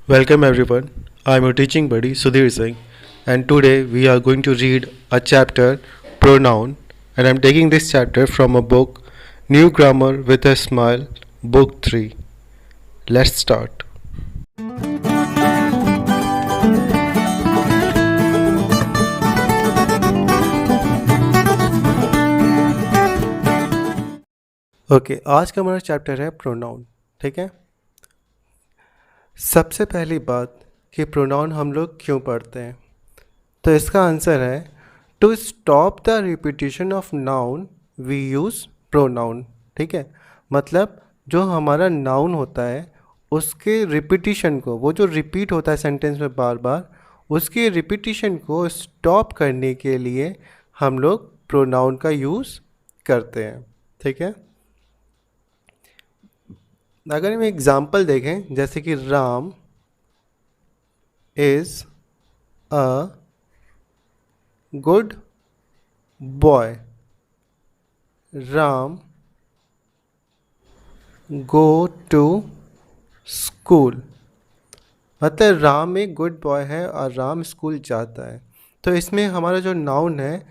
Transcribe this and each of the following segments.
Welcome everyone. I'm your teaching buddy Sudhir Singh, and today we are going to read a chapter pronoun, and I'm taking this chapter from a book New Grammar with a Smile, book 3. Let's start. Okay आज का हमारा chapter है pronoun. ठीक है, सबसे पहली बात कि प्रोनाउन हम लोग क्यों पढ़ते हैं, तो इसका आंसर है to stop the repetition of noun we use pronoun. ठीक है, मतलब जो हमारा नाउन होता है उसके रिपीटिशन को, वो जो रिपीट होता है सेंटेंस में बार बार, उसके रिपीटिशन को स्टॉप करने के लिए हम लोग प्रोनाउन का यूज़ करते हैं। ठीक है, अगर हम एग्ज़ाम्पल देखें जैसे कि Ram is a good boy, Ram go to school, मतलब राम एक गुड बॉय है और राम स्कूल जाता है। तो इसमें हमारा जो नाउन है,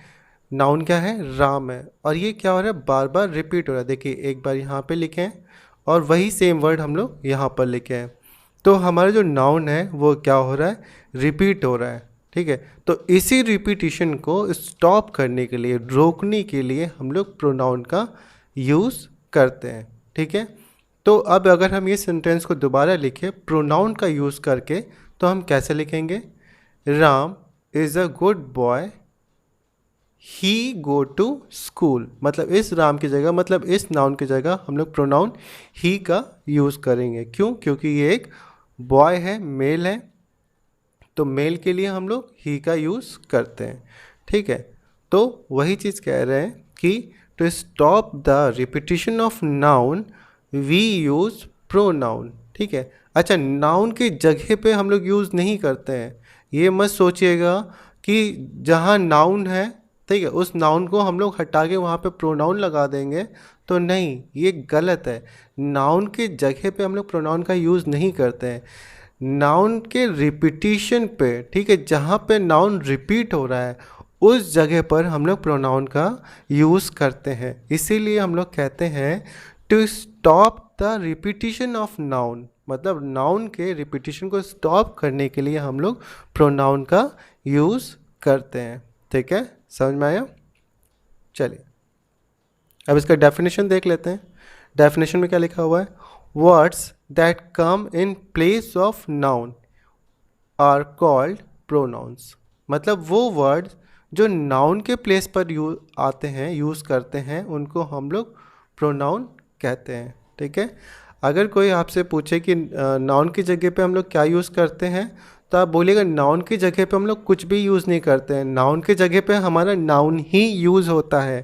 नाउन क्या है, राम है, और ये क्या हो रहा है, बार बार रिपीट हो रहा है। देखिए एक बार यहाँ पे लिखे हैं और वही सेम वर्ड हम लोग यहाँ पर लिखे हैं, तो हमारा जो नाउन है वो क्या हो रहा है, रिपीट हो रहा है। ठीक है, तो इसी रिपीटिशन को स्टॉप करने के लिए, रोकने के लिए हम लोग प्रोनाउन का यूज़ करते हैं। ठीक है, तो अब अगर हम ये सेंटेंस को दोबारा लिखें प्रोनाउन का यूज़ करके, तो हम कैसे लिखेंगे, Ram is a good boy, he go to school, मतलब इस राम की जगह, मतलब इस नाउन की जगह हम लोग प्रोनाउन ही का यूज़ करेंगे। क्यों? क्योंकि ये एक बॉय है, मेल है, तो मेल के लिए हम लोग ही का यूज़ करते हैं। ठीक है, तो वही चीज़ कह रहे हैं कि to stop the repetition of noun we use pronoun. ठीक है, अच्छा, नाउन की जगह पे हम लोग यूज़ नहीं करते हैं। ये मत सोचिएगा कि जहाँ नाउन है, ठीक है, उस नाउन को हम लोग हटा के वहाँ पे प्रोनाउन लगा देंगे, तो नहीं, ये गलत है। नाउन के जगह पे हम लोग प्रोनाउन का यूज़ नहीं करते हैं। नाउन के रिपीटिशन पे, ठीक है, जहाँ पे नाउन रिपीट हो रहा है उस जगह पर हम लोग प्रोनाउन का यूज़ करते हैं। इसीलिए हम लोग कहते हैं to stop the repetition of noun, मतलब नाउन के रिपीटिशन को स्टॉप करने के लिए हम लोग प्रोनाउन का यूज़ करते हैं। ठीक है, समझ में आया? चलिए अब इसका डेफिनेशन देख लेते हैं। डेफिनेशन में क्या लिखा हुआ है, words that come in place of noun are called pronouns, मतलब वो वर्ड्स जो नाउन के प्लेस पर आते हैं, यूज़ करते हैं, उनको हम लोग प्रोनाउन कहते हैं। ठीक है, अगर कोई आपसे पूछे कि नाउन की जगह पे हम लोग क्या यूज़ करते हैं, तो आप बोलिएगा नाउन की जगह पे हम लोग कुछ भी यूज़ नहीं करते हैं, नाउन की जगह पे हमारा नाउन ही यूज़ होता है।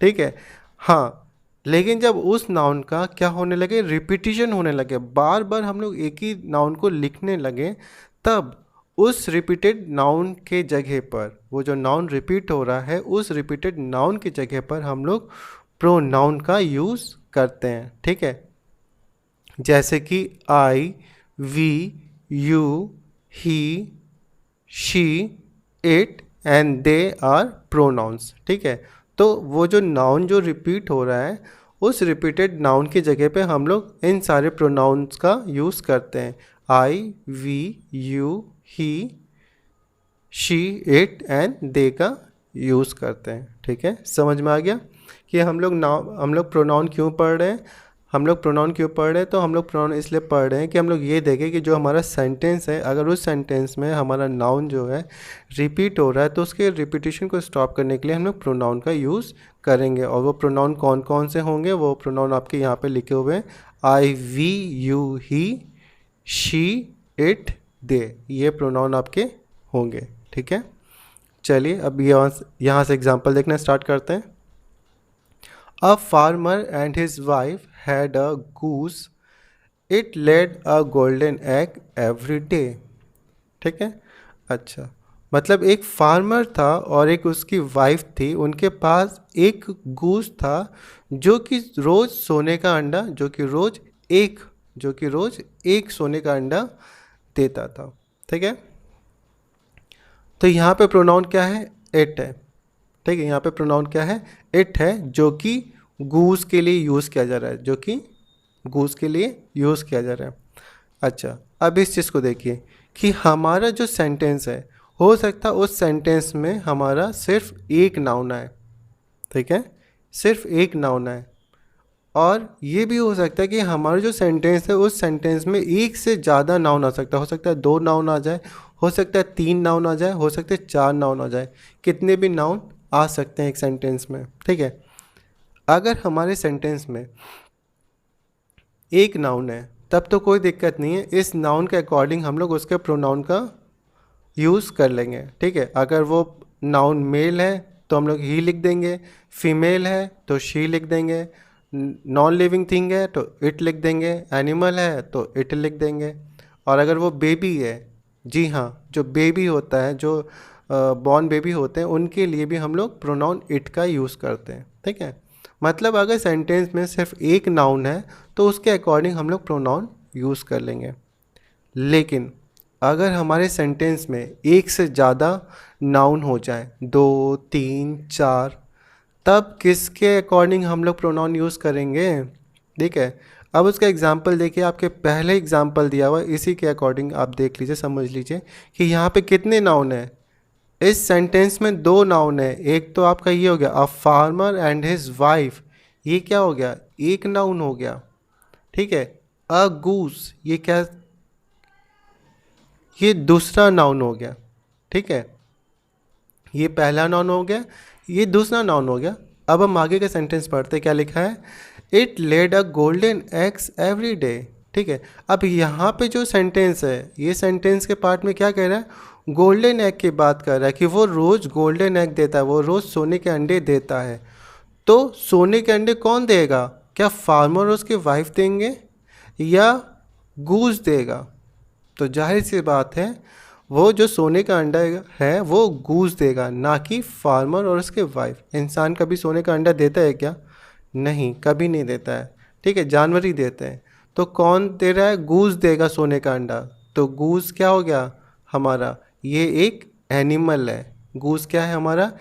ठीक है, हाँ, लेकिन जब उस नाउन का क्या होने लगे, रिपीटिशन होने लगे, बार बार हम लोग एक ही नाउन को लिखने लगे, तब उस रिपीटेड नाउन के जगह पर, वो जो नाउन रिपीट हो रहा है उस रिपीटेड नाउन की जगह पर हम लोग प्रोनाउन का यूज़ करते हैं। ठीक है, जैसे कि I, we, you, he, she, it and they are pronoun. ठीक है, तो वो जो नाउन जो रिपीट हो रहा है उस रिपीटेड नाउन की जगह पे हम लोग इन सारे प्रोनाउंस का यूज़ करते हैं। I, we, you, he, she, it and they का यूज़ करते हैं। ठीक है, समझ में आ गया कि हम लोग प्रोनाउन क्यों पढ़ रहे हैं। हम लोग प्रोनाउन क्यों पढ़ रहे हैं, तो हम लोग प्रोनाउन इसलिए पढ़ रहे हैं कि हम लोग ये देखें कि जो हमारा सेंटेंस है, अगर उस सेंटेंस में हमारा नाउन जो है रिपीट हो रहा है, तो उसके रिपीटिशन को स्टॉप करने के लिए हम लोग प्रोनाउन का यूज़ करेंगे। और वो प्रोनाउन कौन कौन से होंगे, वो प्रोनाउन आपके यहाँ पे लिखे हुए हैं, I, we, you, he, she, it, they, ये प्रोनाउन आपके होंगे। ठीक है, चलिए अब यहाँ से एग्जाम्पल देखना स्टार्ट करते हैं। A farmer and his wife had a goose, it laid a golden egg every day। ठीक है, अच्छा, मतलब एक फार्मर था और एक उसकी वाइफ थी, उनके पास एक गूस था जो कि रोज़ सोने का अंडा, जो कि रोज़ एक सोने का अंडा देता था। ठीक है, तो यहाँ पे प्रोनाउन क्या है, इट है। ठीक है, यहाँ पे प्रोनाउन क्या है, इट है, जो कि गूज के लिए यूज़ किया जा रहा है, जो कि गूज के लिए यूज़ किया जा रहा है। अच्छा, अब इस चीज़ को देखिए कि हमारा जो सेंटेंस है, हो सकता है उस सेंटेंस में हमारा सिर्फ एक नाउन आए। ठीक है, सिर्फ एक नाउन आए, और ये भी हो सकता है कि हमारा जो सेंटेंस है उस सेंटेंस में एक से ज़्यादा नाउन आ सकता है। हो सकता है 2 नाउन आ जाए, हो सकता है 3 नाउन आ जाए, हो सकता है 4 नाउन आ जाए, कितने भी नाउन आ सकते हैं एक सेंटेंस में। ठीक है, अगर हमारे सेंटेंस में एक नाउन है तब तो कोई दिक्कत नहीं है, इस नाउन के अकॉर्डिंग हम लोग उसके प्रोनाउन का यूज़ कर लेंगे। ठीक है, अगर वो नाउन मेल है तो हम लोग ही लिख देंगे, फीमेल है तो शी लिख देंगे, नॉन लिविंग थिंग है तो इट लिख देंगे, एनिमल है तो इट लिख देंगे। और अगर वो बेबी है, जी हाँ, जो बेबी होता है, जो बॉर्न बेबी होते हैं, उनके लिए भी हम लोग प्रोनाउन इट का यूज़ करते हैं। ठीक है, मतलब अगर सेंटेंस में सिर्फ एक नाउन है तो उसके अकॉर्डिंग हम लोग प्रोनाउन यूज़ कर लेंगे। लेकिन अगर हमारे सेंटेंस में एक से ज़्यादा नाउन हो जाए, 2, 3, 4, तब किसके अकॉर्डिंग हम लोग प्रोनाउन यूज़ करेंगे। ठीक है, अब उसका एग्जाम्पल देखिए, आपके पहले एग्जाम्पल दिया हुआ, इसी के अकॉर्डिंग आप देख लीजिए, समझ लीजिए कि यहाँ पे कितने नाउन है। इस सेंटेंस में 2 नाउन है, एक तो आपका ये हो गया a farmer and his wife, ये क्या हो गया, एक नाउन हो गया। ठीक है, अ गूस, ये क्या, ये दूसरा नाउन हो गया। ठीक है, ये पहला नाउन हो गया, ये दूसरा नाउन हो गया। अब हम आगे का सेंटेंस पढ़ते, क्या लिखा है, it laid a golden eggs every day. ठीक है, अब यहाँ पे जो सेंटेंस है, ये सेंटेंस के पार्ट में क्या कह रहा है, गोल्डन एग की बात कर रहा है कि वो रोज़ गोल्डन एग देता है, वो रोज़ सोने के अंडे देता है। तो सोने के अंडे कौन देगा, क्या फार्मर और उसकी वाइफ देंगे या गूज देगा। तो जाहिर सी बात है, वो जो सोने का अंडा है वो गूज देगा, ना कि फार्मर और उसके वाइफ। इंसान कभी सोने का अंडा देता है क्या, नहीं, कभी नहीं देता है। ठीक है, जानवर ही देते हैं। तो कौन दे रहा है, गूज देगा सोने का अंडा। तो गूज क्या हो गया हमारा, ये एक एनिमल है। गूज क्या है हमारा,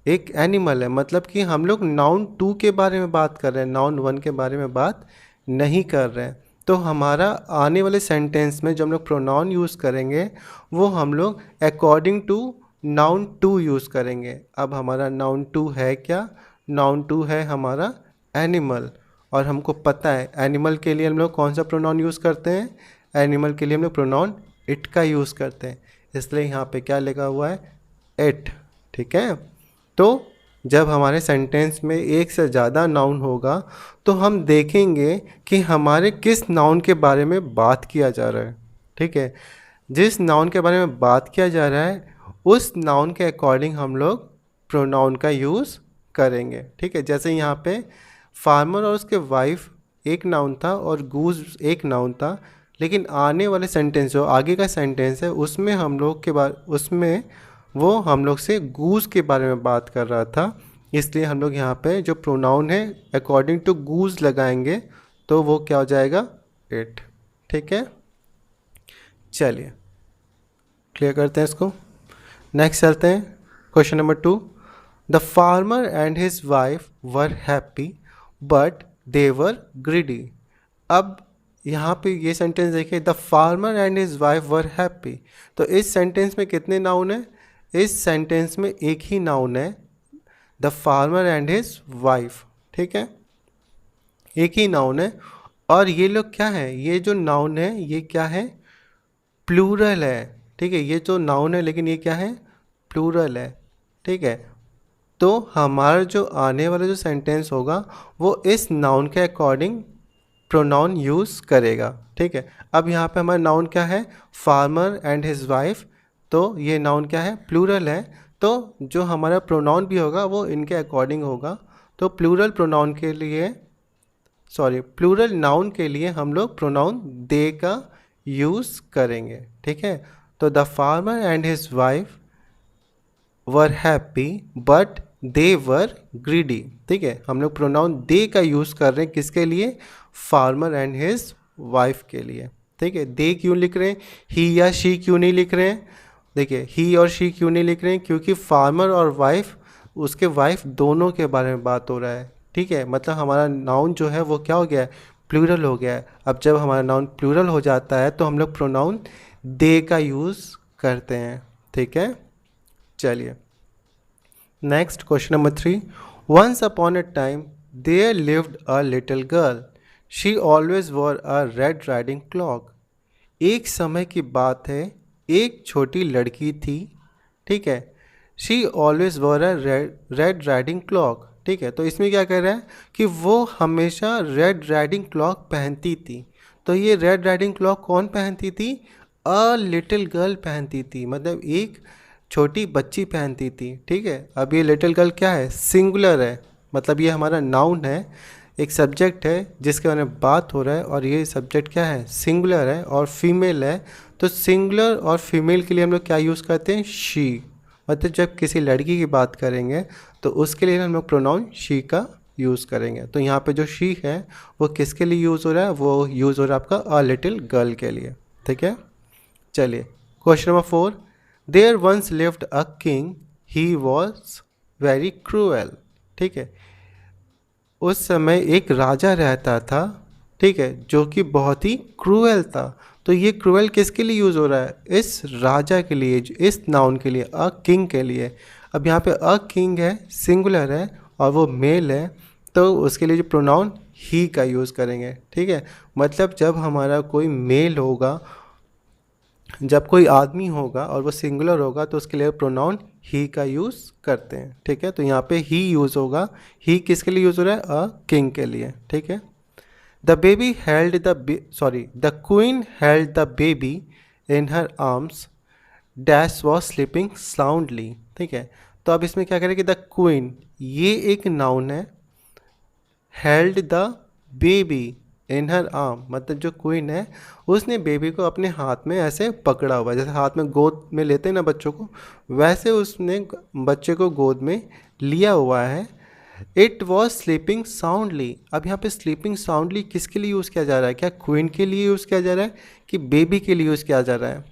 एक एनिमल है। मतलब कि हम लोग नाउन 2 के बारे में बात कर रहे हैं, नाउन 1 के बारे में बात नहीं कर रहे हैं। तो हमारा आने वाले सेंटेंस में जो हम लोग प्रोनाउन यूज़ करेंगे वो हम लोग अकॉर्डिंग टू नाउन 2 यूज़ करेंगे। अब हमारा नाउन 2 है क्या, नाउन 2 है हमारा एनिमल। और हमको पता है एनिमल के लिए हम लोग कौन सा प्रोनाउन यूज़ करते हैं, एनिमल के लिए हम लोग प्रोनाउन इट का यूज़ करते हैं। इसलिए यहाँ पे क्या लिखा हुआ है, इट। ठीक है, तो जब हमारे सेंटेंस में एक से ज़्यादा नाउन होगा तो हम देखेंगे कि हमारे किस नाउन के बारे में बात किया जा रहा है। ठीक है, जिस नाउन के बारे में बात किया जा रहा है उस नाउन के अकॉर्डिंग हम लोग प्रोनाउन का यूज़ करेंगे। ठीक है, जैसे यहाँ पे फार्मर और उसके वाइफ एक नाउन था और गूज एक नाउन था, लेकिन आने वाले सेंटेंस जो आगे का सेंटेंस है उसमें हम लोग के उसमें वो हम लोग से गूज के बारे में बात कर रहा था। इसलिए हम लोग यहाँ पे जो प्रोनाउन है अकॉर्डिंग टू गूज लगाएंगे तो वो क्या हो जाएगा, इट। ठीक है, चलिए क्लियर करते हैं इसको, नेक्स्ट चलते हैं। Question number 2, the farmer and his wife were happy but they were greedy. अब यहाँ पे ये सेंटेंस देखिए, the farmer and his wife were happy. तो इस सेंटेंस में कितने नाउन है, इस सेंटेंस में एक ही नाउन है, the farmer and his wife. ठीक है, एक ही नाउन है। और ये लोग क्या है, ये जो नाउन है ये क्या है, प्लूरल है। ठीक है, ये जो नाउन है लेकिन ये क्या है, प्लूरल है। ठीक है, तो हमारा जो आने वाला जो सेंटेंस होगा वो इस नाउन के अकॉर्डिंग प्रोनाउन यूज़ करेगा। ठीक है, अब यहाँ पे हमारा नाउन क्या है, फार्मर एंड हिज वाइफ। तो ये नाउन क्या है, प्लूरल है। तो जो हमारा प्रोनाउन भी होगा वो इनके अकॉर्डिंग होगा। तो प्लूरल प्रोनाउन के लिए, प्लूरल नाउन के लिए हम लोग प्रोनाउन दे का यूज़ करेंगे। ठीक है, तो the farmer and his wife were happy but they were greedy. ठीक है, हम लोग प्रोनाउन दे का यूज़ कर रहे हैं किसके लिए, फार्मर एंड हिज वाइफ के लिए। ठीक है। दे क्यों लिख रहे हैं, ही या शी क्यों नहीं लिख रहे हैं? देखिए ही और शी क्यों नहीं लिख रहे हैं, क्योंकि फार्मर और वाइफ, उसके वाइफ दोनों के बारे में बात हो रहा है, ठीक है। मतलब हमारा नाउन जो है वो क्या हो गया है, प्लूरल हो गया है। अब जब हमारा नाउन प्लूरल हो जाता है तो हम लोग प्रोनाउन दे का यूज़ करते हैं, ठीक है। चलिए next question number 3। Once upon a time there lived a little girl, she always wore a red riding cloak. एक समय की बात है, एक छोटी लड़की थी, ठीक है। She always wore a red riding clock, ठीक है। तो इसमें क्या कह रहा है कि वो हमेशा रेड राइडिंग क्लॉक पहनती थी। तो ये रेड राइडिंग क्लॉक कौन पहनती थी? अ लिटिल गर्ल पहनती थी, मतलब एक छोटी बच्ची पहनती थी, ठीक है। अब ये लिटिल गर्ल क्या है, सिंगुलर है, मतलब ये हमारा नाउन है, एक सब्जेक्ट है जिसके बारे में बात हो रहा है, और ये सब्जेक्ट क्या है, सिंगुलर है और फीमेल है। तो सिंगुलर और फीमेल के लिए हम लोग क्या यूज़ करते हैं, शी। मतलब जब किसी लड़की की बात करेंगे तो उसके लिए हम लोग प्रोनाउन शी का यूज़ करेंगे। तो यहाँ पे जो शी है वो किसके लिए यूज़ हो रहा है, वो यूज़ हो रहा है आपका अ लिटिल गर्ल के लिए, ठीक है। चलिए question number 4। There once lived a king, he was very cruel, ठीक है। उस समय एक राजा रहता था, ठीक है, जो कि बहुत ही क्रूएल था। तो ये क्रूएल किसके लिए यूज़ हो रहा है, इस राजा के लिए, इस नाउन के लिए, अ किंग के लिए। अब यहाँ पे अ किंग है, सिंगुलर है और वो मेल है, तो उसके लिए जो प्रोनाउन ही का यूज़ करेंगे, ठीक है। मतलब जब हमारा कोई मेल होगा, जब कोई आदमी होगा और वो सिंगुलर होगा तो उसके लिए प्रोनाउन ही का यूज़ करते हैं, ठीक है। तो यहाँ पे ही यूज़ होगा। ही किसके लिए यूज़ हो रहा है, अ किंग के लिए, ठीक है। The baby held the queen held the baby in her arms, dash was sleeping soundly, ठीक है। तो अब इसमें क्या करेंगे, द क्वीन ये एक नाउन है, held the baby in her arm, मतलब जो क्वीन है उसने बेबी को अपने हाथ में ऐसे पकड़ा हुआ है, जैसे हाथ में गोद में लेते हैं ना बच्चों को, वैसे उसने बच्चे को गोद में लिया हुआ है। It was sleeping soundly. अब यहाँ पे स्लीपिंग साउंडली किसके लिए यूज़ किया जा रहा है, क्या क्वीन के लिए यूज़ किया जा रहा है कि बेबी के लिए यूज़ किया जा रहा है?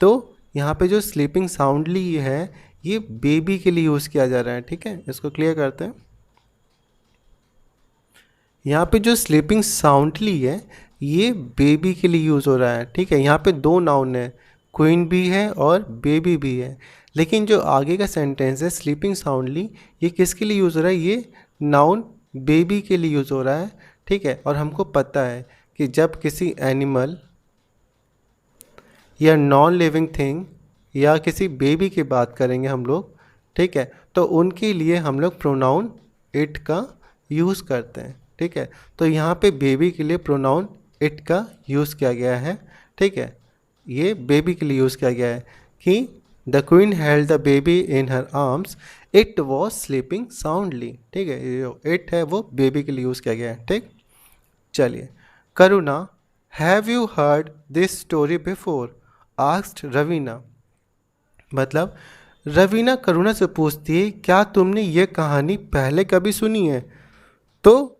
तो यहाँ पे जो स्लीपिंग साउंडली है ये बेबी के लिए यूज़ किया जा रहा है, ठीक है। इसको क्लियर करते हैं। यहाँ पे जो स्लीपिंग साउंडली है ये बेबी के लिए यूज़ हो रहा है, ठीक है। यहाँ पे दो नाउन है, क्वीन भी है और बेबी भी है, लेकिन जो आगे का सेंटेंस है स्लीपिंग साउंडली, ये किसके लिए यूज़ हो रहा है, ये नाउन बेबी के लिए यूज़ हो रहा है, ठीक है। और हमको पता है कि जब किसी एनिमल या नॉन लिविंग थिंग या किसी बेबी की बात करेंगे हम लोग, ठीक है, तो उनके लिए हम लोग प्रोनाउन इट का यूज़ करते हैं, ठीक है। तो यहाँ पे बेबी के लिए प्रोनाउन इट का यूज़ किया गया है, ठीक है। ये बेबी के लिए यूज़ किया गया है कि the queen held the baby in her arms, it was sleeping soundly, ठीक है। ये जो इट है वो बेबी के लिए यूज़ किया गया है, ठीक। चलिए Karuna, have you heard this story before, asked Raveena. मतलब रवीना करुणा से पूछती है क्या तुमने ये कहानी पहले कभी सुनी है? तो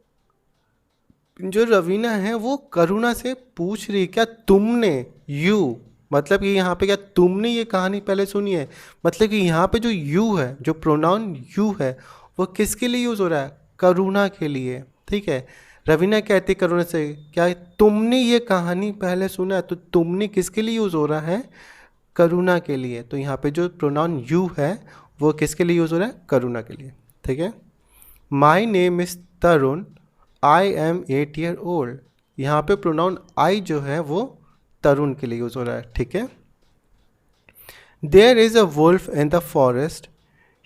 जो रवीना है वो करुणा से पूछ रही क्या तुमने, यू, मतलब कि यहाँ पे क्या तुमने ये कहानी पहले सुनी है, मतलब कि यहाँ पे जो यू है, जो प्रोनाउन यू है वो किसके लिए यूज़ हो रहा है, करुणा के लिए, ठीक है। रवीना कहती करुणा से क्या तुमने ये कहानी पहले सुना है, तो तुमने किसके लिए यूज़ हो रहा है, करुणा के लिए। तो यहाँ पे जो प्रोनाउन यू है वो किसके लिए यूज़ हो रहा है, करुणा के लिए, ठीक है। My name is Tarun, I am 8 year old. यहाँ पे प्रोनाउन आई जो है वो तरुण के लिए यूज़ हो रहा है, ठीक है। There is a wolf in the forest,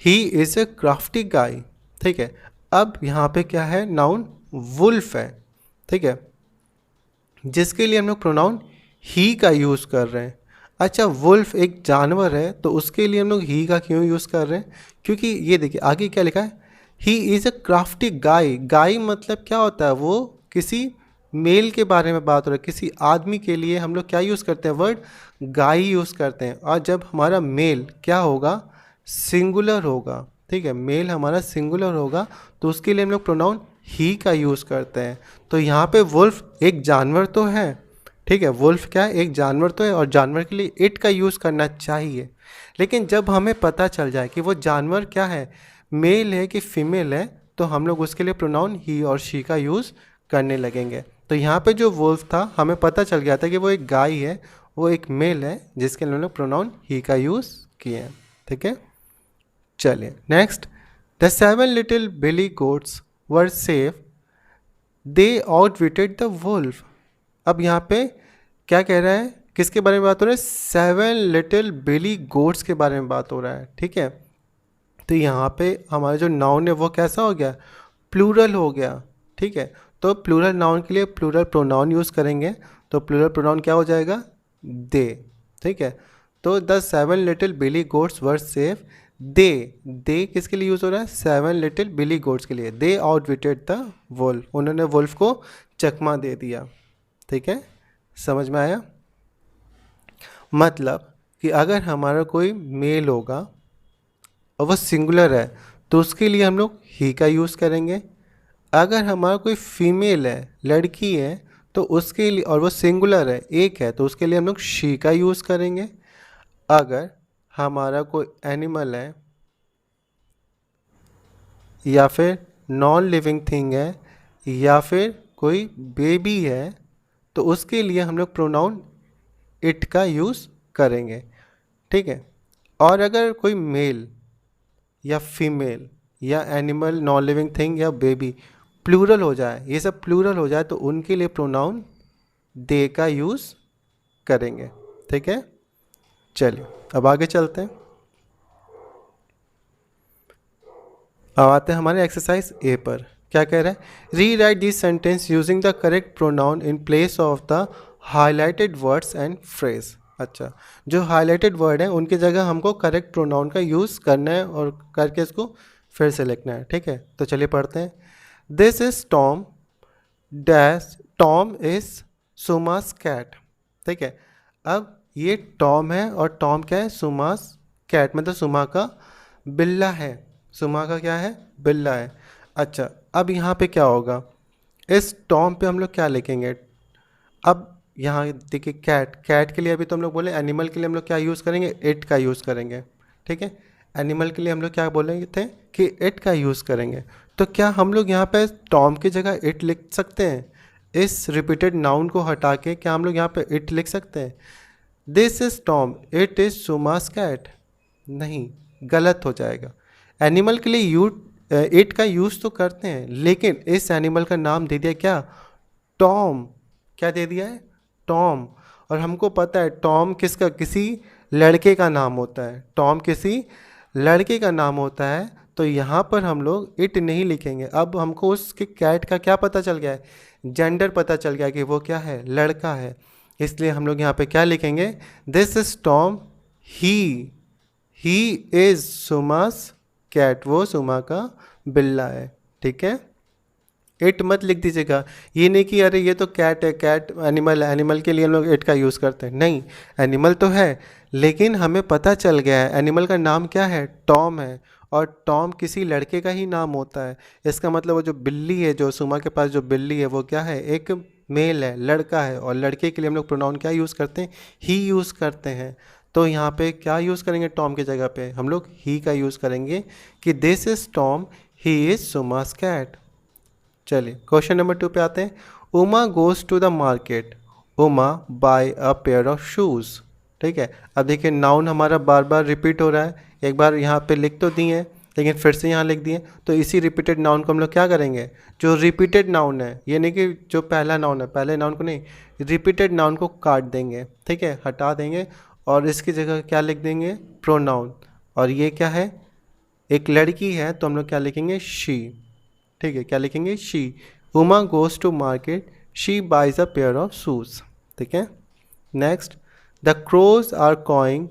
he is a crafty guy, ठीक है। अब यहाँ पे क्या है, नाउन वुल्फ है, ठीक है, जिसके लिए हम लोग प्रोनाउन ही का यूज़ कर रहे हैं। अच्छा वुल्फ एक जानवर है तो उसके लिए हम लोग ही का क्यों यूज़ कर रहे हैं, क्योंकि ये देखिए आगे क्या लिखा है, ही इज़ अ क्राफ्टी गाय। गाय मतलब क्या होता है, वो किसी मेल के बारे में बात हो रहा है, किसी आदमी के लिए हम लोग क्या यूज़ करते हैं, वर्ड गाय यूज़ करते हैं। और जब हमारा मेल क्या होगा, सिंगुलर होगा, ठीक है, मेल हमारा सिंगुलर होगा तो उसके लिए हम लोग प्रोनाउन ही का यूज़ करते हैं। तो यहाँ पे वुल्फ एक जानवर तो है, ठीक है, वुल्फ क्या है, एक जानवर तो है और जानवर के लिए इट का यूज़ करना चाहिए, लेकिन जब हमें पता चल जाए कि वो जानवर क्या है, मेल है कि फीमेल है, तो हम लोग उसके लिए प्रोनाउन ही और शी का यूज़ करने लगेंगे। तो यहाँ पे जो वुल्फ था हमें पता चल गया था कि वो एक गाय है, वो एक मेल है, जिसके लिए हम लोग प्रोनाउन ही का यूज़ किए हैं। ठीक है, चलिए next. The 7 little billy goats were safe, they outwitted the wolf. अब यहाँ पे क्या कह रहा है, किसके बारे में बात हो रहा है, 7 लिटिल बिली गोट्स के बारे में बात हो रहा है। ठीक है, तो यहाँ पे हमारा जो नाउन है वो कैसा हो गया, प्लूरल हो गया। ठीक है, तो प्लूरल नाउन के लिए प्लूरल प्रोनाउन यूज़ करेंगे, तो प्लूरल प्रोनाउन क्या हो जाएगा, दे। ठीक है, तो the 7 little billy goats were safe, they किसके लिए यूज़ हो रहा है, 7 लिटिल बिली गोट्स के लिए। दे आउटविटेड द वुल्फ, उन्होंने वुल्फ को चकमा दे दिया। ठीक है, समझ में आया। मतलब कि अगर हमारा कोई मेल होगा और वो सिंगुलर है तो उसके लिए हम लोग ही का यूज़ करेंगे। अगर हमारा कोई फीमेल है, लड़की है, तो उसके लिए, और वो सिंगुलर है, एक है, तो उसके लिए हम लोग शी का यूज़ करेंगे। अगर हमारा कोई एनिमल है या फिर नॉन लिविंग थिंग है या फिर कोई बेबी है, तो उसके लिए हम लोग प्रोनाउन इट का यूज़ करेंगे। ठीक है, और अगर कोई मेल या फीमेल या एनिमल, नॉन लिविंग थिंग या बेबी प्लूरल हो जाए, ये सब प्लूरल हो जाए, तो उनके लिए प्रोनाउन दे का यूज़ करेंगे। ठीक है, चलिए अब आगे चलते हैं। अब आते हैं हमारे एक्सरसाइज ए पर। क्या कह रहा है, री right this sentence using the correct pronoun in place of the highlighted words and phrase. अच्छा, जो हाईलाइटेड वर्ड है उनकी जगह हमको करेक्ट प्रोनाउन का यूज़ करना है और करके इसको फिर से लिखना है। ठीक है, तो चलिए पढ़ते हैं। This is Tom dash, Tom is Suma's cat. ठीक है, अब ये टॉम है और टॉम क्या है, सुमास कैट, मतलब सुमा का बिल्ला है। सुमा का क्या है, बिल्ला है। अच्छा, अब यहाँ पे क्या होगा, इस टॉम पे हम लोग क्या लिखेंगे। अब यहाँ देखिए, कैट, कैट के लिए अभी तो हम लोग बोले, एनिमल के लिए हम लोग क्या यूज़ करेंगे, इट का यूज़ करेंगे। ठीक है, एनिमल के लिए हम लोग क्या बोलेंगे थे कि इट का यूज़ करेंगे। तो क्या हम लोग यहाँ पे टॉम की जगह इट लिख सकते हैं, इस रिपीटेड नाउन को हटा के क्या हम लोग यहाँ पे इट लिख सकते हैं। This is Tom, it is Suma's cat, नहीं, गलत हो जाएगा। एनिमल के लिए इट का यूज़ तो करते हैं, लेकिन इस एनिमल का नाम दे दिया क्या, टॉम। क्या दे दिया है, टॉम। और हमको पता है टॉम किसका, किसी लड़के का नाम होता है, टॉम किसी लड़के का नाम होता है। तो यहाँ पर हम लोग इट नहीं लिखेंगे। अब हमको उसके कैट का क्या पता चल गया है, जेंडर पता चल गया कि वो क्या है, लड़का है। इसलिए हम लोग यहाँ पे क्या लिखेंगे, this is Tom, he is Suma's cat, वो सुमा का बिल्ला है। ठीक है, इट मत लिख दीजिएगा। ये नहीं कि अरे ये तो कैट है, कैट एनिमल है, एनिमल के लिए हम लोग इट का यूज़ करते हैं, नहीं, एनिमल तो है, लेकिन हमें पता चल गया है एनिमल का नाम क्या है, टॉम है, और टॉम किसी लड़के का ही नाम होता है। इसका मतलब वो जो बिल्ली है, जो सुमा के पास जो बिल्ली है, वो क्या है, एक मेल है, लड़का है, और लड़के के लिए हम लोग प्रोनाउन क्या यूज़ करते हैं, ही यूज़ करते हैं। तो यहाँ पे क्या यूज़ करेंगे, टॉम की जगह पे हम लोग ही का यूज़ करेंगे कि this is Tom, he is Suma's cat. चलिए क्वेश्चन नंबर 2 पे आते हैं। Uma goes to the market, Uma buy a pair of shoes. ठीक है, अब देखिए नाउन हमारा बार बार रिपीट हो रहा है, एक बार यहाँ पे लिख तो दिए हैं लेकिन फिर से यहाँ लिख दिए, तो इसी रिपीटेड नाउन को हम लोग क्या करेंगे, जो रिपीटेड नाउन है, ये नहीं कि जो पहला नाउन है, पहले नाउन को नहीं, रिपीटेड नाउन को काट देंगे। ठीक है, हटा देंगे और इसकी जगह क्या लिख देंगे, प्रोनाउन। और ये क्या है, एक लड़की है, तो हम लोग क्या लिखेंगे, शी। ठीक है, क्या लिखेंगे, she. Uma goes to market, she buys a pair of shoes. ठीक है, next, the crows are cawing,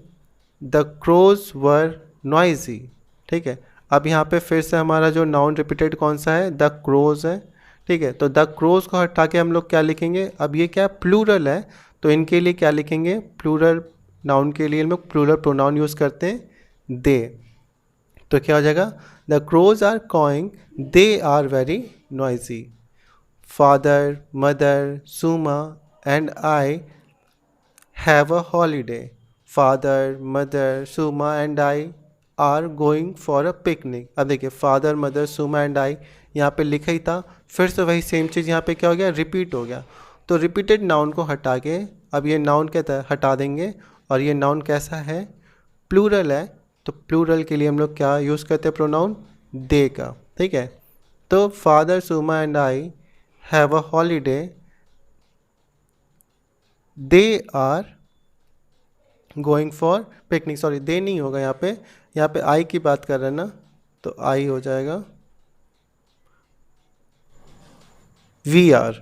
the crows were noisy. ठीक है, अब यहाँ पे फिर से हमारा जो नाउन रिपीटेड कौन सा है, द क्रोज है। ठीक है, तो द क्रोज को हटा के हम लोग क्या लिखेंगे, अब ये क्या प्लूरल है, तो इनके लिए क्या लिखेंगे, प्लूरल नाउन के लिए हम लोग प्लूरल प्रोनाउन यूज़ करते हैं, दे। तो क्या हो जाएगा, the crows are cawing, they are very noisy. Father, mother, Suma and I have a holiday. Father mother Suma and I are going for a picnic. अब देखिए father mother Suma and I यहाँ पे लिखा ही था, फिर से वही सेम चीज़ यहाँ पे क्या हो गया, रिपीट हो गया। तो रिपीटेड नाउन को हटा के अब ये नाउन कहता है हटा देंगे, और ये नाउन कैसा है, प्लूरल है। तो प्लूरल के लिए हम लोग क्या यूज़ करते हैं, प्रोनाउन दे का। ठीक है, तो father Suma and I have a holiday, they are going for picnic. Sorry they नहीं होगा यहाँ पे आई की बात कर रहे हैं ना, तो आई हो जाएगा वी आर।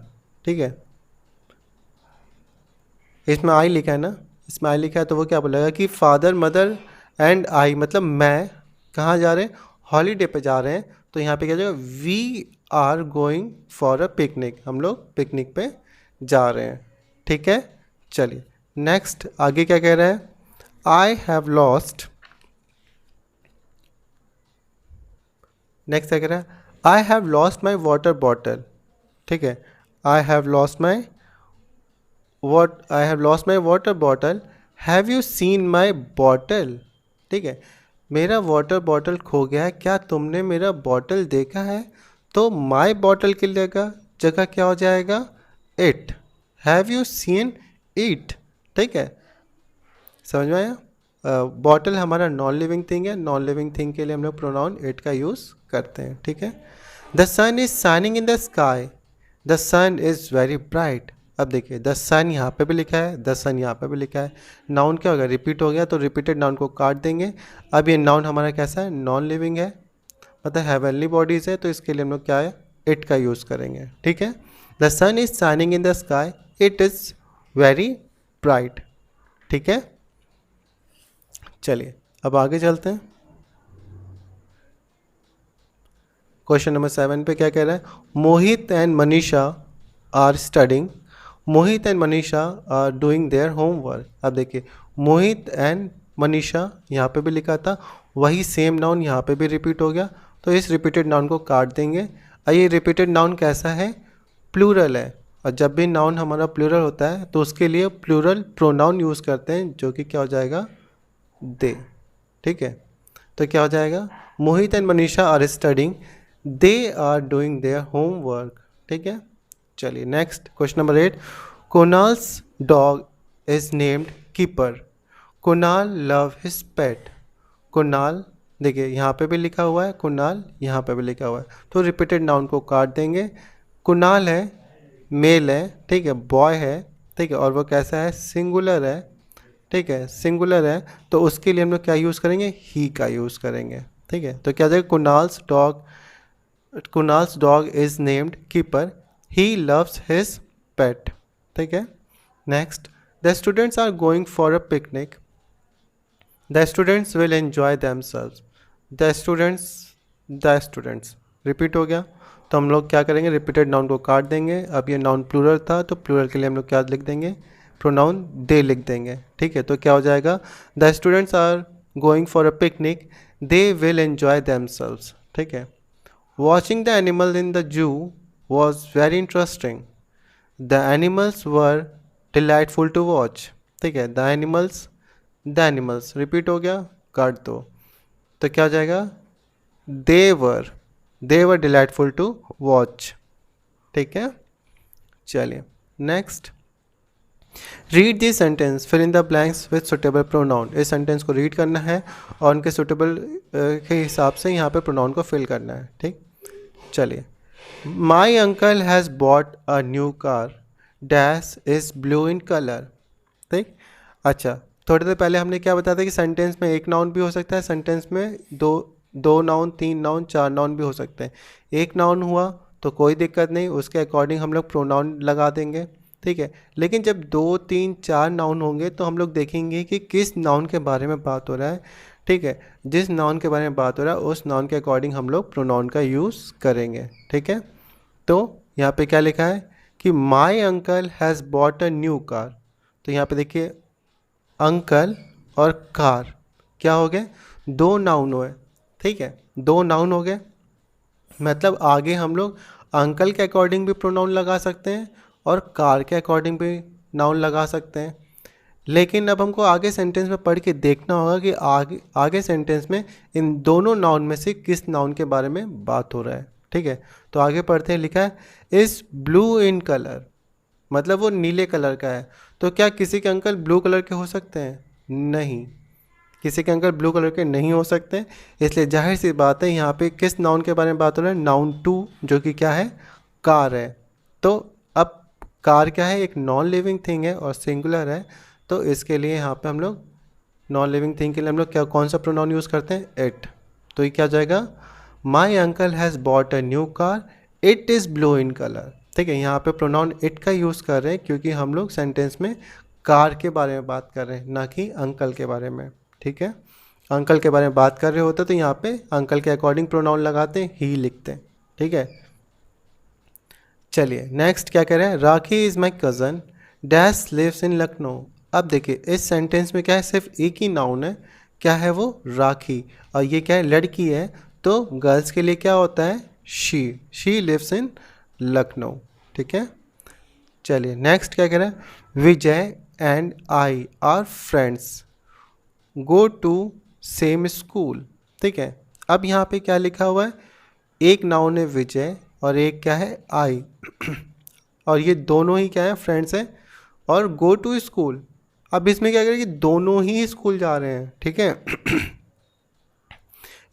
ठीक है, इसमें आई लिखा है ना, इसमें आई लिखा है तो वो क्या बोलेगा कि फादर मदर एंड आई, मतलब मैं कहाँ जा रहे हैं, हॉलीडे पे जा रहे हैं। तो यहाँ पे क्या जाएगा, we are going for a picnic, हम लोग पिकनिक पे जा रहे हैं। ठीक है, चलिए नेक्स्ट आगे क्या कह रहा है, आई हैव लॉस्ट। नेक्स्ट क्या कह रहा है, I have lost my water bottle. ठीक है, I have lost my water bottle, have you seen my bottle. ठीक है, मेरा वाटर बॉटल खो गया है, क्या तुमने मेरा बॉटल देखा है। तो माई बॉटल की जगह क्या हो जाएगा, it. Have you seen it. ठीक है, समझ में आया। बॉटल हमारा नॉन लिविंग थिंग है, नॉन लिविंग थिंग के लिए हम लोग प्रोनाउन इट का यूज़ करते हैं। ठीक है, the sun is shining in the sky, the sun is very bright. अब देखिए द सन यहाँ पे भी लिखा है, द सन यहाँ पे भी लिखा है, नाउन क्या होगा, रिपीट हो गया, तो रिपीटेड नाउन को काट देंगे। अब ये नाउन हमारा कैसा है, नॉन लिविंग है, मतलब हेवनली बॉडीज़ है, तो इसके लिए हम लोग क्या है, इट का यूज़ करेंगे। ठीक है, the sun is shining in the sky, it is very bright. ठीक है, चलिए अब आगे चलते हैं। क्वेश्चन नंबर 7 पे क्या कह रहा है, Mohit and Manisha are studying, Mohit and Manisha are doing their homework. अब देखिए मोहित एंड मनीषा यहाँ पे भी लिखा था, वही सेम नाउन यहाँ पे भी रिपीट हो गया, तो इस रिपीटेड नाउन को काट देंगे। और ये रिपीटेड नाउन कैसा है, प्लूरल है, और जब भी नाउन हमारा प्लूरल होता है तो उसके लिए प्लूरल प्रोनाउन यूज़ करते हैं, जो कि क्या हो जाएगा, दे। ठीक है, तो क्या हो जाएगा, Mohit and Manisha are studying, they are doing their homework. ठीक है, चलिए next question number 8, Kunal's dog is named Keeper, Kunal love his pet. Kunal देखिए यहाँ पे भी लिखा हुआ है, कुणाल यहाँ पे भी लिखा हुआ है, तो रिपीटेड नाउन को काट देंगे। कुणाल है, मेल है, ठीक है, बॉय है, ठीक है, और वो कैसा है, सिंगुलर है। ठीक है, सिंगुलर है, तो उसके लिए हम लोग क्या यूज़ करेंगे, ही का यूज़ करेंगे। ठीक है, तो क्या हो जाएगा, Kunal's dog is named Keeper, he loves his pet. ठीक है, next, the students are going for a picnic, the students will enjoy themselves. The students repeat हो गया, तो हम लोग क्या करेंगे, रिपीटेड नाउन को काट देंगे। अब ये नाउन प्लूरल था, तो प्लूरल के लिए हम लोग क्या लिख देंगे, प्रोनाउन दे लिख देंगे। ठीक है, तो क्या हो जाएगा, the students are going for a picnic, they will enjoy themselves. ठीक है, watching the animal in the zoo was very interesting, the animals were delightful to watch. ठीक है, द एनिमल्स रिपीट हो गया, काट दो, तो क्या हो जाएगा, they were delightful to watch. ठीक है, चलिए next, read this sentence, fill in the blanks with suitable pronoun. इस सेंटेंस को रीड करना है और उनके सुटेबल के हिसाब से यहाँ पे प्रोनाउन को फिल करना है। ठीक, चलिए, my uncle has bought a new car, dash is blue in colour. ठीक, अच्छा, थोड़ी देर पहले हमने क्या बताया था कि सेंटेंस में एक नाउन भी हो सकता है, सेंटेंस में दो नाउन, 3 नाउन, 4 नाउन भी हो सकते हैं। एक नाउन हुआ तो कोई दिक्कत नहीं, उसके अकॉर्डिंग हम लोग प्रोनाउन लगा देंगे। ठीक है, लेकिन जब 2, 3, 4 नाउन होंगे तो हम लोग देखेंगे कि किस नाउन के बारे में बात हो रहा है। ठीक है, जिस नाउन के बारे में बात हो रहा है उस नाउन के अकॉर्डिंग हम लोग प्रोनाउन का यूज़ करेंगे। ठीक है, तो यहाँ पे क्या लिखा है कि my uncle has bought a new car, तो यहाँ पे देखिए अंकल और कार क्या हो गए, 2 नाउन हुए। ठीक है, 2 नाउन हो गए, मतलब आगे हम लोग अंकल के अकॉर्डिंग भी प्रोनाउन लगा सकते हैं और कार के अकॉर्डिंग भी नाउन लगा सकते हैं। लेकिन अब हमको आगे सेंटेंस में पढ़ के देखना होगा कि आगे सेंटेंस में इन दोनों नाउन में से किस नाउन के बारे में बात हो रहा है। ठीक है, तो आगे पढ़ते हैं। लिखा है इज ब्लू इन कलर, मतलब वो नीले कलर का है। तो क्या किसी के अंकल ब्लू कलर के हो सकते हैं? नहीं, किसी के अंकल ब्लू कलर के नहीं हो सकते। इसलिए जाहिर सी बात है यहाँ पे किस नाउन के बारे में बात हो रहा है? नाउन टू, जो कि क्या है? कार है। तो अब कार क्या है? एक नॉन लिविंग थिंग है और सिंगुलर है। तो इसके लिए यहाँ पे हम लोग नॉन लिविंग थिंग के लिए हम लोग क्या कौन सा प्रोनाउन यूज़ करते हैं? इट। तो ये क्या हो जाएगा? My uncle has bought a new car, it is blue in colour. ठीक है, यहाँ पे प्रोनाउन इट का यूज़ कर रहे हैं क्योंकि हम लोग सेंटेंस में कार के बारे में बात कर रहे हैं, ना कि अंकल के बारे में। ठीक है, अंकल के बारे में बात कर रहे होते तो यहाँ पे अंकल के अकॉर्डिंग प्रोनाउन लगाते हैं, ही लिखते हैं। ठीक है, चलिए नेक्स्ट क्या कह रहे हैं? Rakhi is my cousin dash lives in Lucknow. अब देखिए इस सेंटेंस में क्या है? सिर्फ एक ही नाउन है, क्या है वो? राखी। और ये क्या है? लड़की है, तो गर्ल्स के लिए क्या होता है? She lives in Lucknow. ठीक है, चलिए नेक्स्ट क्या कह रहे हैं? Vijay and I are friends go to same school. ठीक है, अब यहाँ पे क्या लिखा हुआ है? एक नाउन है विजय और एक क्या है? आई और ये दोनों ही क्या है? फ्रेंड्स हैं। और गो टू स्कूल, अब इसमें क्या करें कि दोनों ही स्कूल जा रहे हैं। ठीक है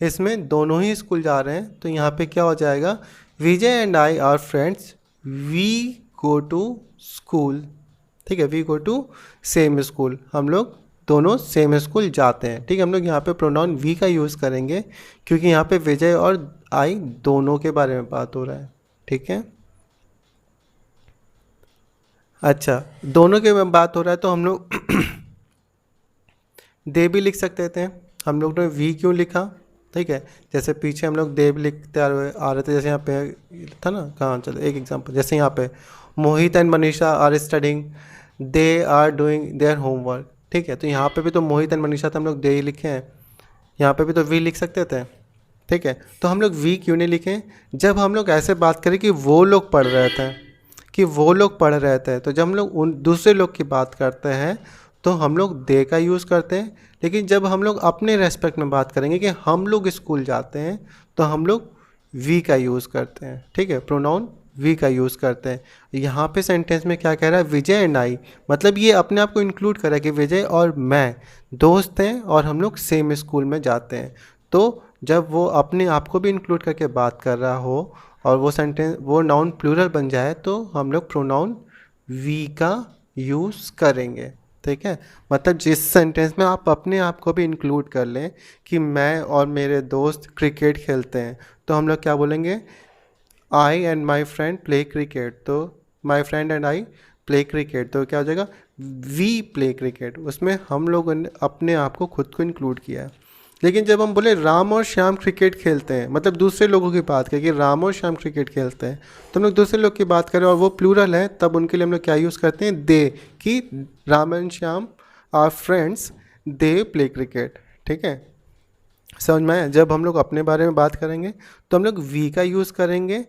इसमें दोनों ही स्कूल जा रहे हैं, तो यहाँ पे क्या हो जाएगा? Vijay and I are friends, we go to school. ठीक है, we go to same school, हम लोग दोनों सेम स्कूल जाते हैं। ठीक है, हम लोग यहाँ पे प्रोनाउन वी का यूज़ करेंगे क्योंकि यहाँ पे विजय और आई दोनों के बारे में बात हो रहा है। ठीक है, अच्छा, दोनों के में बात हो रहा है तो हम लोग दे भी लिख सकते थे। हम लोग ने वी क्यों लिखा? ठीक है, जैसे पीछे हम लोग दे भी लिखते आ रहे थे, जैसे यहाँ पे था ना, कहाँ चलो एक एग्जांपल, जैसे यहाँ पे Mohit and Manisha are studying, they are doing their homework. ठीक है, तो यहाँ पे भी तो मोहित एंड मनीषा तो हम लोग दे ही लिखे हैं, यहाँ पे भी तो वी लिख सकते थे। ठीक है, तो हम लोग वी क्यों नहीं लिखे? जब हम लोग ऐसे बात करें कि वो लोग पढ़ रहे थे, तो जब हम लोग उन दूसरे लोग की बात करते हैं तो हम लोग दे का यूज़ करते हैं। लेकिन जब हम लोग अपने रेस्पेक्ट में बात करेंगे कि हम लोग स्कूल जाते हैं तो हम लोग वी का यूज़ करते हैं। ठीक है, प्रोनाउन वी का यूज़ करते हैं। यहाँ पे सेंटेंस में क्या कह रहा है? विजय एंड आई, मतलब ये अपने आप को इंक्लूड कर रहा है कि विजय और मैं दोस्त हैं और हम लोग सेम स्कूल में जाते हैं। तो जब वो अपने आप को भी इंक्लूड करके बात कर रहा हो और वो सेंटेंस वो नाउन प्लूरल बन जाए तो हम लोग प्रोनाउन वी का यूज़ करेंगे। ठीक है, मतलब जिस सेंटेंस में आप अपने आप को भी इंक्लूड कर लें कि मैं और मेरे दोस्त क्रिकेट खेलते हैं, तो हम लोग क्या बोलेंगे? I and my friend play cricket. तो my friend and I play cricket, तो क्या हो जाएगा? We play cricket. उसमें हम लोगों ने अपने आप को खुद को इंक्लूड किया है। लेकिन जब हम बोले राम और श्याम क्रिकेट खेलते हैं, मतलब दूसरे लोगों की बात करें कि राम और श्याम क्रिकेट खेलते हैं, तो हम लोग दूसरे लोग की बात करें और वो प्लूरल है, तब उनके लिए हम लोग क्या यूज़ करते हैं? दे, कि Ram and Shyam are friends, they play cricket. ठीक है, समझ में आया? जब हम लोग अपने बारे में बात करेंगे तो हम लोग वी का यूज़ करेंगे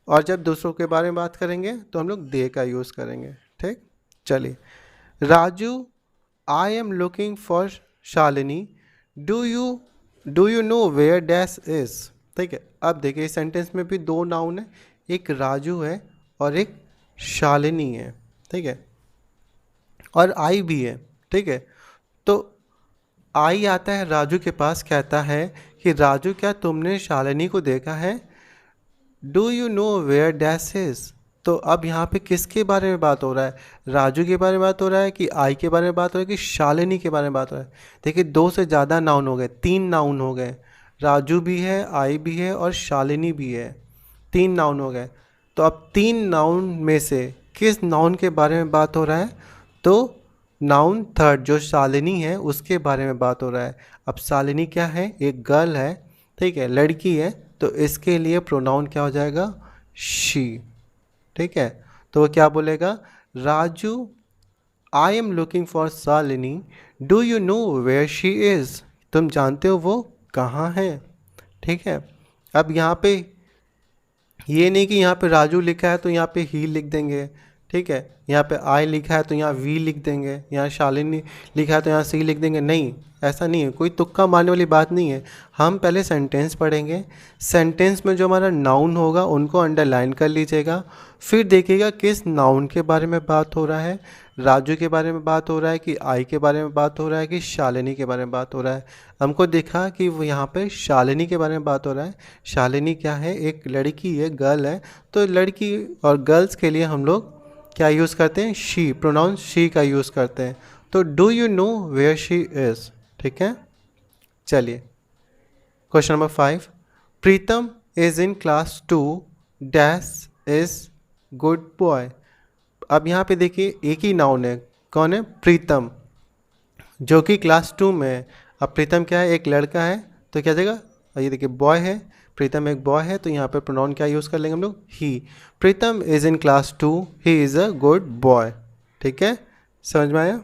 और जब दूसरों के बारे में बात करेंगे तो हम लोग दे का यूज़ करेंगे। ठीक, चलिए। Raju, I am looking for Shalini, do you know where dash is. ठीक है, अब देखिए इस सेंटेंस में भी दो नाउन है, एक राजू है और एक शालिनी है। ठीक है, और आई भी है। ठीक है, तो आई आता है राजू के पास, कहता है कि राजू क्या तुमने शालिनी को देखा है? Do you know where dash is. तो अब यहाँ पे किसके बारे में बात हो रहा है? राजू के बारे में बात हो रहा है कि आई के बारे में बात हो रहा है कि शालिनी के बारे में बात हो रहा है? देखिए दो से ज़्यादा नाउन हो गए, तीन नाउन हो गए, राजू भी है, आई भी है और शालिनी भी है, तीन नाउन हो गए। तो अब तीन नाउन में से किस नाउन के बारे में बात हो रहा है? तो नाउन थर्ड जो शालिनी है उसके बारे में बात हो रहा है। अब शालिनी क्या है? एक गर्ल है। ठीक है, लड़की है, तो इसके लिए प्रोनाउन क्या हो जाएगा? शी। ठीक है, तो वो क्या बोलेगा? Raju, I am looking for Shalini, do you know where she is. तुम जानते हो वो कहाँ है? ठीक है, अब यहाँ पे ये नहीं कि यहाँ पे राजू लिखा है तो यहाँ पे ही लिख देंगे, ठीक है। यहाँ पे आई लिखा है तो यहाँ वी लिख देंगे, यहाँ शालिनी लिखा है तो यहाँ सी लिख देंगे, नहीं, ऐसा नहीं है, कोई तुक्का मारने वाली बात नहीं है। हम पहले सेंटेंस पढ़ेंगे, सेंटेंस में जो हमारा नाउन होगा उनको अंडरलाइन कर लीजिएगा, फिर देखिएगा किस नाउन के बारे में बात हो रहा है, राजू के बारे में बात हो रहा है कि आई के बारे में बात हो रहा है कि शालिनी के बारे में बात हो रहा है। हमको देखा कि वो यहाँ पे शालिनी के बारे में बात हो रहा है। शालिनी क्या है, एक लड़की है, गर्ल है, तो लड़की और गर्ल्स के लिए हम लोग क्या यूज़ करते हैं, शी, प्रोनाउन शी का यूज़ करते हैं। तो do you know where she is, ठीक है। चलिए question number 5, Pritam is in class 2 dash is good boy. अब यहाँ पे देखिए एक ही नाउन है, कौन है, प्रीतम, जो कि क्लास 2 में है। अब प्रीतम क्या है, एक लड़का है, तो क्या जगह, ये देखिए बॉय है, प्रीतम एक बॉय है, तो यहाँ पे प्रोनाउन क्या यूज़ कर लेंगे हम लोग, ही। Pritam is in class 2, he is a good boy, ठीक है, समझ में आया।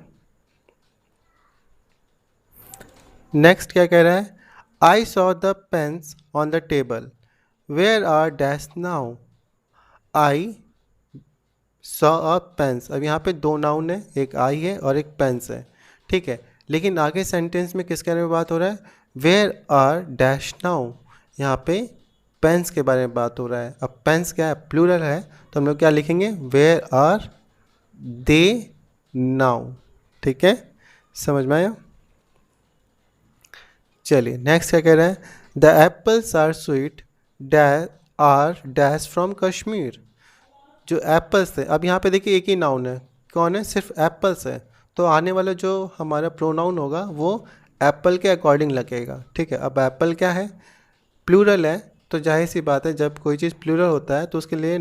नेक्स्ट क्या कह रहा है, I saw the pens on the table, where are dash now. I saw a pens, अब यहाँ पे दो नाउन है, एक आई है और एक पेन्स है, ठीक है। लेकिन आगे सेंटेंस में किसके बारे में बात हो रहा है, वेयर आर डैश नाउ, यहाँ पे पेन्स के बारे में बात हो रहा है। अब पेन्स क्या है, प्लूरल है, तो हम लोग क्या लिखेंगे, वेयर आर दे नाउ, ठीक है, समझ में आया। चलिए नेक्स्ट क्या कह रहा है, the apples are sweet dash are dash from Kashmir. जो एप्पल्स थे, अब यहाँ पे देखिए एक ही नाउन है, कौन है, सिर्फ एप्पल्स है, तो आने वाला जो हमारा प्रोनाउन होगा वो एप्पल के अकॉर्डिंग लगेगा, ठीक है। अब एप्पल क्या है, प्लूरल है, तो जाहिर सी बात है जब कोई चीज़ प्लूरल होता है तो उसके लिए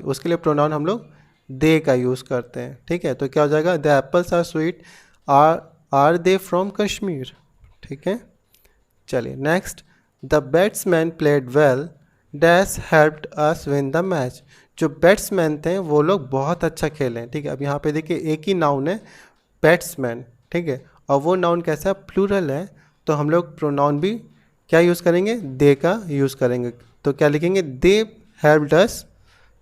उसके लिए प्रोनाउन हम लोग दे का यूज़ करते हैं, ठीक है। तो क्या हो जाएगा, the apples are sweet are they from Kashmir, ठीक है। चलिए next, the batsman played well dash helped us win the match. जो बैट्समैन थे वो लोग बहुत अच्छा खेले, ठीक है। अब यहाँ पे देखिए एक ही नाउन है, बैट्समैन, ठीक है, और वो नाउन कैसा है, प्लूरल है, तो हम लोग प्रोनाउन भी क्या यूज़ करेंगे, दे का यूज़ करेंगे, तो क्या लिखेंगे, दे helped us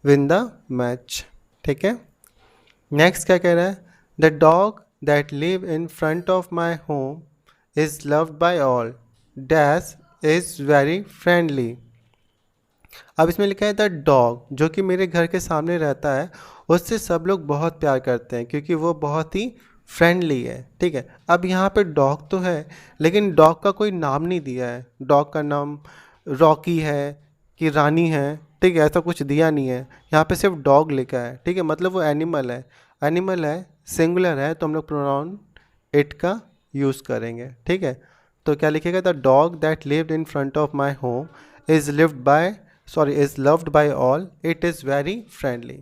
win the match, ठीक है। नेक्स्ट क्या कह रहा है, the dog that live in front of my home is loved by all dash is very friendly. अब इसमें लिखा है द डॉग, जो कि मेरे घर के सामने रहता है, उससे सब लोग बहुत प्यार करते हैं क्योंकि वो बहुत ही फ्रेंडली है, ठीक है। अब यहाँ पे डॉग तो है, लेकिन डॉग का कोई नाम नहीं दिया है, डॉग का नाम रॉकी है कि रानी है, ठीक है, ऐसा कुछ दिया नहीं है, यहाँ पे सिर्फ डॉग लिखा है, ठीक है, मतलब वो एनिमल है, एनिमल है, सिंगुलर है, तो हम लोग प्रोनाउन इट का यूज़ करेंगे, ठीक है। तो क्या लिखेगा, the dog that lived in front of my home is is loved by all, it is very friendly.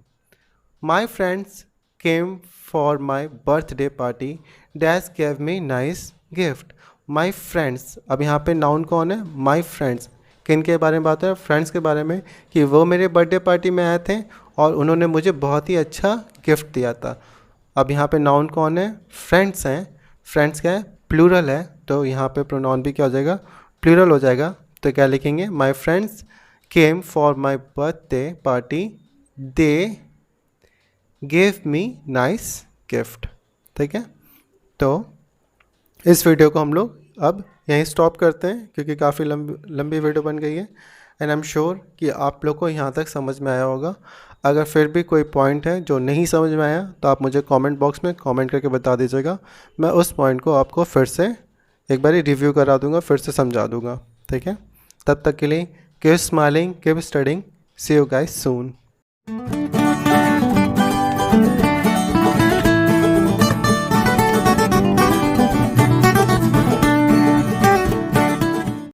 My friends came for my birthday party dash gave me nice gift. My friends, अब यहाँ पे noun कौन है, my friends, किन के बारे में बात है, फ्रेंड्स के बारे में, कि वो मेरे बर्थडे पार्टी में आए थे और उन्होंने मुझे बहुत ही अच्छा गिफ्ट दिया था। अब यहाँ पे नाउन कौन है, फ्रेंड्स हैं, फ्रेंड्स क्या है, प्लूरल है, तो यहाँ पे प्रोनाउन भी क्या हो जाएगा, प्लूरल हो जाएगा, तो क्या लिखेंगे, my friends came for my birthday party they gave me nice gift, ठीक है। तो इस वीडियो को हम लोग अब यहीं स्टॉप करते हैं क्योंकि काफ़ी लंबी वीडियो बन गई है, एंड आई एम श्योर कि आप लोग को यहाँ तक समझ में आया होगा। अगर फिर भी कोई पॉइंट है जो नहीं समझ में आया तो आप मुझे कमेंट बॉक्स में कमेंट करके बता दीजिएगा, मैं उस पॉइंट को आपको फिर से एक बार रिव्यू करा दूँगा, फिर से समझा दूँगा, ठीक है। तब तक के लिए keep smiling, keep studying. See you guys soon.